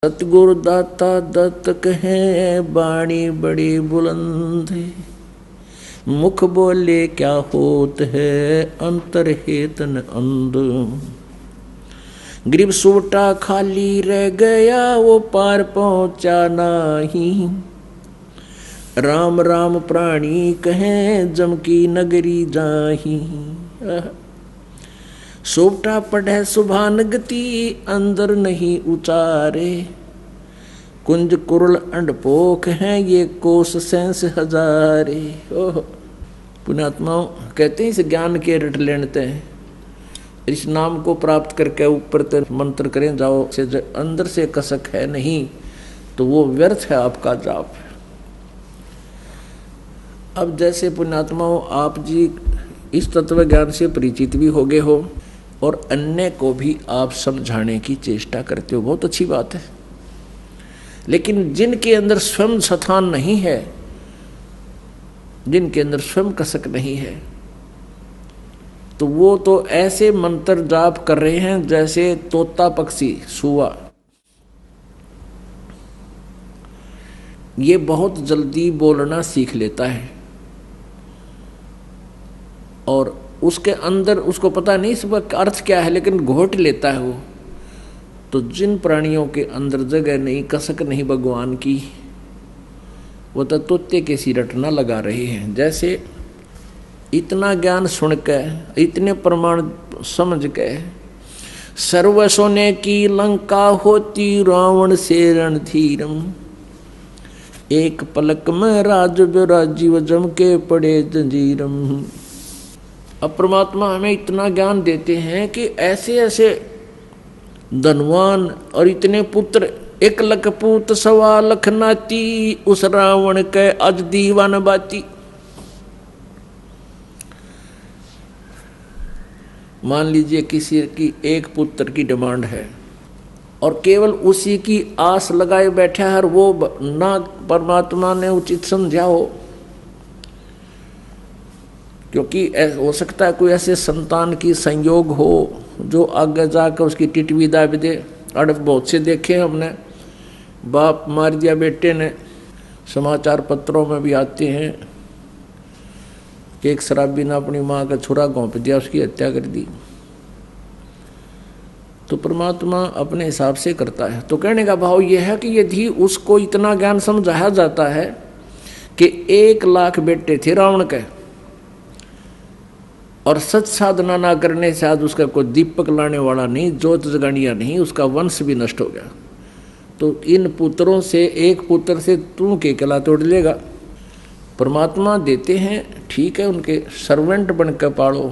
सतगुरु दाता दत्त कहे बाणी बड़ी बुलंद, मुख बोले क्या होत है अंतर हेतन अंध। गरीब सूटा खाली रह गया वो पार पहुंचा नहीं, राम राम प्राणी कहें जम की नगरी जाही। सोपटा पढ़े सुभान गति अंदर नहीं उचारे, कुंज कुरल अंडपोख हैं ये कोस सेंस हजारे। ओह पुण्यात्माओं कहते हैं इस ज्ञान के रट लेते हैं, इस नाम को प्राप्त करके ऊपर तक मंत्र करें जाओ से अंदर से कसक है नहीं तो वो व्यर्थ है आपका जाप। अब जैसे पुण्यात्माओं आप जी इस तत्व ज्ञान से परिचित भी हो गए हो और अन्य को भी आप समझाने की चेष्टा करते हो, बहुत अच्छी बात है। लेकिन जिनके अंदर स्वयं स्थान नहीं है, जिनके अंदर स्वयं कसक नहीं है, तो वो तो ऐसे मंत्र जाप कर रहे हैं जैसे तोता पक्षी सुआ। ये बहुत जल्दी बोलना सीख लेता है और उसके अंदर उसको पता नहीं इसका अर्थ क्या है, लेकिन घोट लेता है वो। तो जिन प्राणियों के अंदर जगह नहीं, कसक नहीं भगवान की, वो तो तोते के सी रटना लगा रहे हैं। जैसे इतना ज्ञान सुन के, इतने प्रमाण समझ के, सर्व सोने की लंका होती रावण से रणधीरम, एक पलक में राज राजीव जम के पड़े जंजीरम। अब परमात्मा हमें इतना ज्ञान देते हैं कि ऐसे ऐसे धनवान और इतने पुत्र, एक लख पूत सवा लख नाती, उस रावण के अज दीवान बाती। मान लीजिए किसी की एक पुत्र की डिमांड है और केवल उसी की आस लगाए बैठा है, वो ना परमात्मा ने उचित समझा हो, क्योंकि हो सकता है कोई ऐसे संतान की संयोग हो जो आगे जाकर उसकी टिटवी दाब दे। और बहुत से देखे हमने, बाप मार दिया बेटे ने, समाचार पत्रों में भी आते हैं कि एक शराबी ने अपनी माँ का छुरा घोंप दिया, उसकी हत्या कर दी। तो परमात्मा अपने हिसाब से करता है। तो कहने का भाव यह है कि यदि उसको इतना ज्ञान समझाया जाता है कि 1 लाख बेटे थे रावण के और सच साधना ना करने से आज उसका कोई दीपक लाने वाला नहीं, ज्योत जगानिया नहीं, उसका वंश भी नष्ट हो गया, तो इन पुत्रों से एक पुत्र से तू के कला तोड़ लेगा। परमात्मा देते हैं, ठीक है, उनके सर्वेंट बनकर पालो,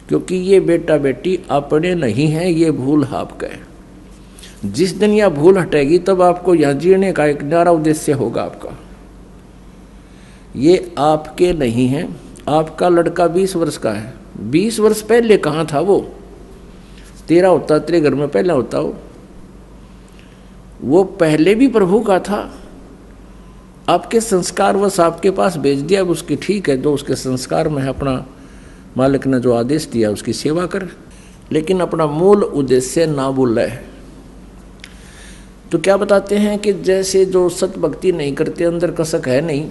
क्योंकि ये बेटा बेटी अपने नहीं है, ये भूल आपका है। जिस दिन यह भूल हटेगी तब आपको यह जीने का एक न्यारा उद्देश्य होगा आपका। ये आपके नहीं है। आपका लड़का 20 वर्ष का है, 20 वर्ष पहले कहाँ था वो? तेरा होता, तेरे घर में पहले होता वो पहले भी प्रभु का था। आपके संस्कार वश आपके पास भेज दिया उसकी, ठीक है, जो उसके संस्कार में है, अपना मालिक ने जो आदेश दिया उसकी सेवा कर, लेकिन अपना मूल उद्देश्य ना भूले। तो क्या बताते हैं कि जैसे जो सत भक्ति नहीं करते, अंदर कसक है नहीं,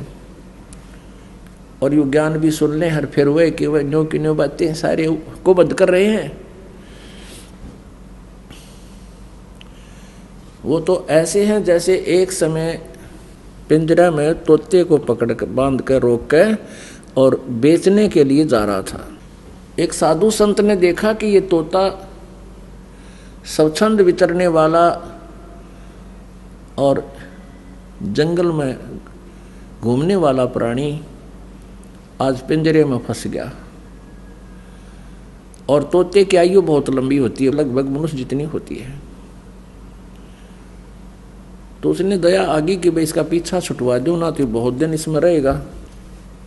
और यू ज्ञान भी सुन लें हर फिर हुए कि वह न्यो की न्यो बातें सारे को बंद कर रहे हैं, वो तो ऐसे हैं जैसे एक समय पिंजरा में तोते को पकड़ कर बांध कर रोक कर और बेचने के लिए जा रहा था। एक साधु संत ने देखा कि ये तोता स्वच्छंद विचरने वाला और जंगल में घूमने वाला प्राणी आज पिंजरे में फंस गया, और तोते की आयु बहुत लंबी होती है, लगभग मनुष्य जितनी होती है। तो उसने दया आगी कि भाई इसका पीछा छुटवा दो ना, तो बहुत दिन इसमें रहेगा।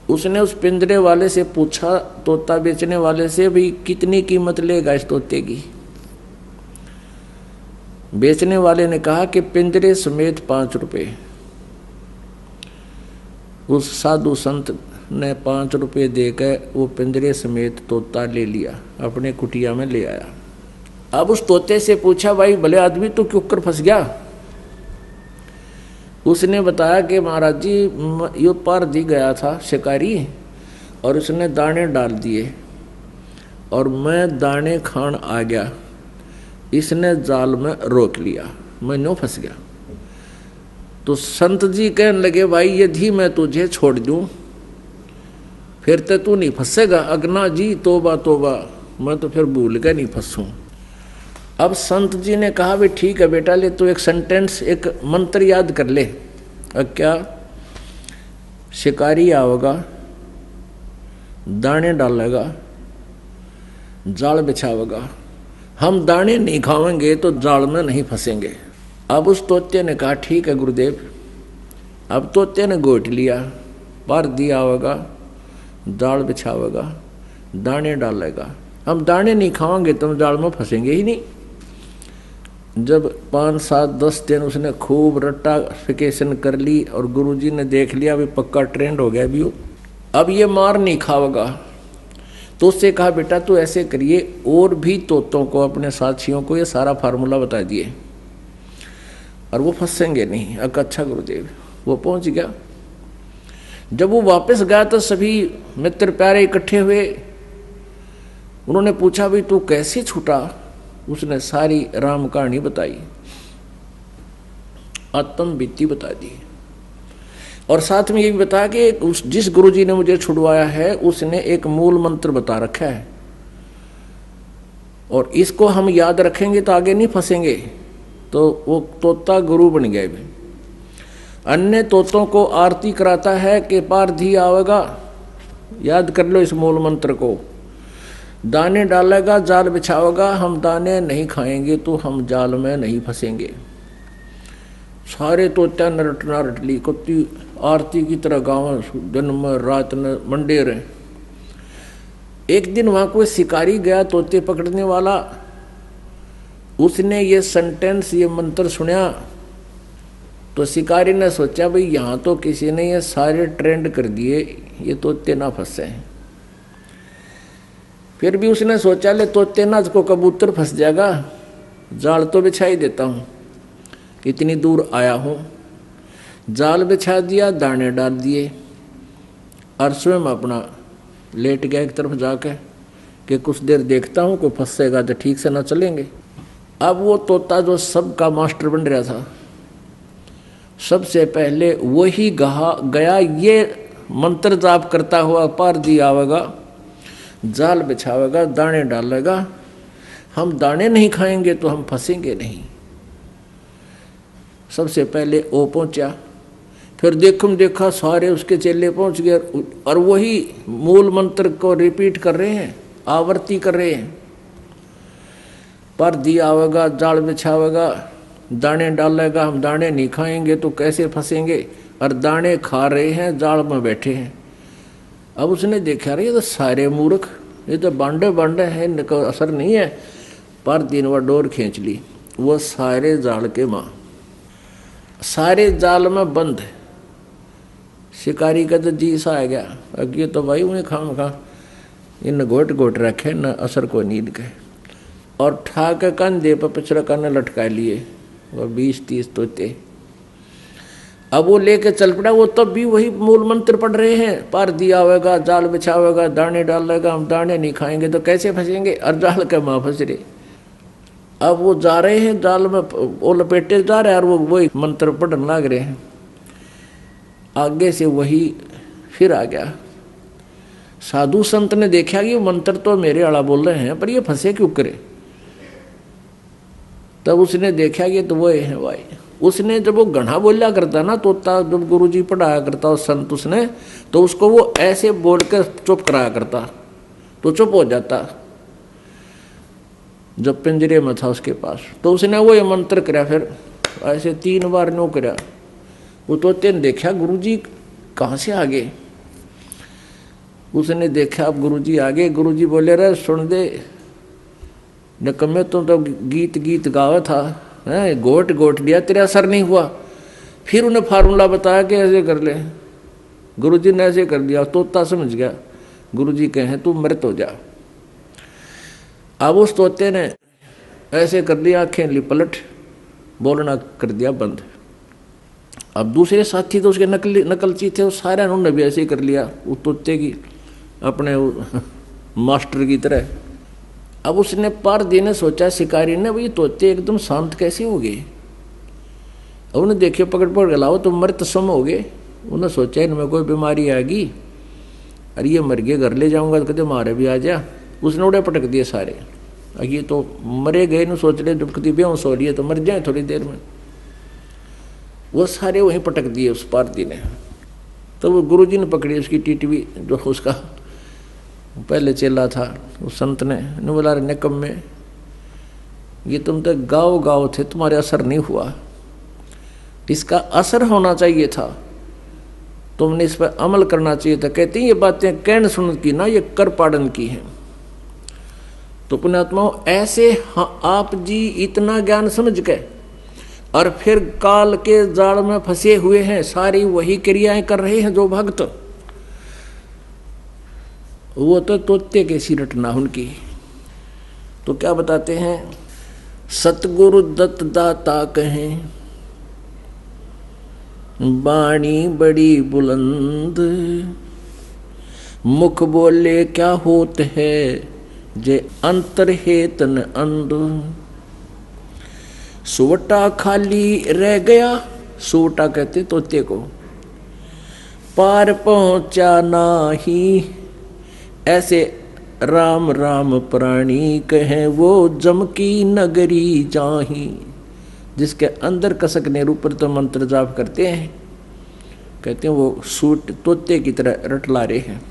उसने उस पिंजरे वाले से पूछा, तोता बेचने वाले से, भाई कितनी कीमत लेगा इस तोते की? बेचने वाले ने कहा कि पिंजरे समेत 5 रुपए। उस साधु संत ने 5 रुपये देकर वो पिंजरे समेत तोता ले लिया, अपने कुटिया में ले आया। अब उस तोते से पूछा, भाई भले आदमी तू क्यों कर फंस गया? उसने बताया कि महाराज जी यो पार दी गया था शिकारी और उसने दाने डाल दिए और मैं दाने खान आ गया, इसने जाल में रोक लिया, मैं नो फंस गया। तो संत जी कहने लगे, भाई यदि मैं तुझे छोड़ दूं फिर तो तू नहीं फंसेगा। अगना जी तोबा तोबा, मैं तो फिर भूल के नहीं फंसूं। अब संत जी ने कहा, भी ठीक है बेटा, ले तू एक सेंटेंस, एक मंत्र याद कर ले। अब क्या? शिकारी आओगा, दाने डालेगा, जाल बिछावेगा, हम दाने नहीं खाएंगे तो जाल में नहीं फंसेंगे। अब उस तोते ने कहा, ठीक है गुरुदेव। अब तोते ने गोट लिया, पार दिया होगा, जाल बिछावेगा, दाने डालेगा, हम दाने नहीं खाएंगे तो हम जाल में फंसेंगे ही नहीं। जब 5, 7, 10 दिन उसने खूब रट्टाफिकेशन कर ली और गुरुजी ने देख लिया भी पक्का ट्रेंड हो गया भी वो, अब ये मार नहीं खाएगा, तो उससे कहा, बेटा तू ऐसे करिए, और भी तोतों को, अपने साथियों को ये सारा फार्मूला बता दिए और वो फंसेंगे नहीं। अच्छा गुरुदेव। वो पहुंच गया। जब वो वापस गया तो सभी मित्र प्यारे इकट्ठे हुए। उन्होंने पूछा, भी तू कैसे छूटा? उसने सारी राम कहानी बताई, आत्म बीती बता दी और साथ में ये भी बताया कि उस जिस गुरुजी ने मुझे छुड़वाया है उसने एक मूल मंत्र बता रखा है और इसको हम याद रखेंगे तो आगे नहीं फंसेंगे। तो वो तोता गुरु बन गए। भी अन्य तोतों को आरती कराता है कि पारधी आवेगा, याद कर लो इस मूल मंत्र को, दाने डालेगा, जाल बिछावेगा, हम दाने नहीं खाएंगे तो हम जाल में नहीं फंसेंगे। सारे तोता नरट नारटली कुत्ती आरती की तरह गाँव दिन में रात में मंडे रहे। एक दिन वहां कोई शिकारी गया तोते पकड़ने वाला, उसने ये सेंटेंस, ये मंत्र सुना तो शिकारी ने सोचा, भाई यहाँ तो किसी ने ये सारे ट्रेंड कर दिए, ये तोते ना फंसे। फिर भी उसने सोचा, ले तोते ना को कबूतर फंस जाएगा, जाल तो बिछा ही देता हूँ, इतनी दूर आया हूँ। जाल बिछा दिया, दाने डाल दिए और स्वयं अपना लेट गया एक तरफ जाके कि कुछ देर देखता हूँ, कोई फंसेगा तो ठीक से ना चलेंगे। अब वो तोता जो सबका मास्टर बन रहा था, सबसे पहले वही गया ये मंत्र जाप करता हुआ, पार दिया आवेगा, जाल बिछावेगा, दाने डालेगा, हम दाने नहीं खाएंगे तो हम फंसेंगे नहीं। सबसे पहले वो पहुंचा, फिर देखा सारे उसके चेले पहुंच गए और वही मूल मंत्र को रिपीट कर रहे हैं, आवर्ती कर रहे हैं। पर दिया आवेगा, जाल बिछावेगा, दाने डालेगा, हम दाने नहीं खाएंगे तो कैसे फंसेंगे, और दाने खा रहे हैं, जाल में बैठे हैं। अब उसने देखा, रहे ये तो सारे मूर्ख, ये तो बांडे हैं, इनका असर नहीं है। पर दिन वह डोर खींच ली, वो सारे जाल के माँ, सारे जाल में बंद। शिकारी का तो जी सा आ गया, अगे तो भाई उन्हें खाम खा इन घोट रखे न असर को नींद के, और ठाक कंधे पर पिछड़ा करने लटका लिए वह 20-30 तोते। अब वो लेके चल पड़ा, वो तब भी वही मूल मंत्र पढ़ रहे हैं, पार दिया होगा, जाल बिछावेगा, दाने डालेगा, हम दाने नहीं खाएंगे तो कैसे फंसेंगे, और जाल के माँ फंस रहे। अब वो जा रहे हैं जाल में, वो लपेटे जा रहे हैं और वो वही मंत्र पढ़ने लग रहे हैं। आगे से वही फिर आ गया। साधु संत ने देखा कि मंत्र तो मेरे आला बोल रहे हैं, पर ये फंसे क्यों करे। तब उसने देखा कि तो वो है भाई। उसने जब वो गढ़ा बोलिया करता ना तोता, जब गुरुजी पढ़ाया करता उस संत उसने, तो उसको वो ऐसे बोल कर चुप कराया करता तो चुप हो जाता। जब पिंजरे में था उसके पास, तो उसने वो ये मंत्र कराया, फिर ऐसे 3 बार नो कराया। वो तोते ने देखा गुरुजी कहाँ से आ गए। उसने देखा अब गुरुजी आ गए। गुरुजी बोले, रे सुन दे नकम्मे, तुम तो गीत गावा था, हैं गोट लिया, तेरा असर नहीं हुआ। फिर उन्हें फार्मूला बताया कि ऐसे कर ले। गुरुजी ने ऐसे कर दिया, तोता समझ गया। गुरुजी कहे तू मृत हो जा। अब उस तोते ने ऐसे कर दिया, आंखें ली पलट, बोलना कर दिया बंद। अब दूसरे साथी तो उसके नकलची थे, वो सारे उन्होंने भी ऐसे ही कर लिया, वो तोते की अपने मास्टर की तरह। अब उसने पारदी ने सोचा, शिकारी ने, भाई तोते एकदम शांत कैसे हो गए। अब उन्हें देखियो पकड़ पकड़ लाओ तो मृत सम हो गए। उन्हें सोचा इनमें कोई बीमारी आ गई, अरे ये मर गए, घर ले जाऊंगा तो कहते मारे भी आ जा। उसने उड़े पटक दिए सारे। ये तो मरे गए न, सोच रहे दुखती बेहोश हो लिए तो मर जाए थोड़ी देर में। वो सारे वहीं पटक दिए उस पारदी ने। तो वो गुरुजी ने पकड़ी उसकी टीटवी, जो उसका पहले चेला था, उस संत ने बोला, रे निकम में, ये तुम तो गाँव गाँव थे, तुम्हारे असर नहीं हुआ, इसका असर होना चाहिए था, तुमने इस पर अमल करना चाहिए था। कहते हैं ये बातें कहन सुन की ना, ये कर पाड़न की है। तो पुण्यात्माओं, ऐसे आप जी इतना ज्ञान समझ के और फिर काल के जाल में फंसे हुए हैं, सारी वही क्रियाएं कर रहे हैं जो भक्त, वो तो तोते के सी रटना उनकी। तो क्या बताते हैं, सतगुरु दत्त दाता कहें, बाणी बड़ी बुलंद, मुख बोले क्या होत है, जे अंतर है तन अंध। सुवटा खाली रह गया, सुवटा कहते तोते को, पार पहुंचा नाही, ऐसे राम राम प्राणी कहे, वो जम की नगरी जाही। जिसके अंदर कसकने ऊपर तो मंत्र जाप करते हैं, कहते हैं वो सूट तोते की तरह रटला रहे हैं।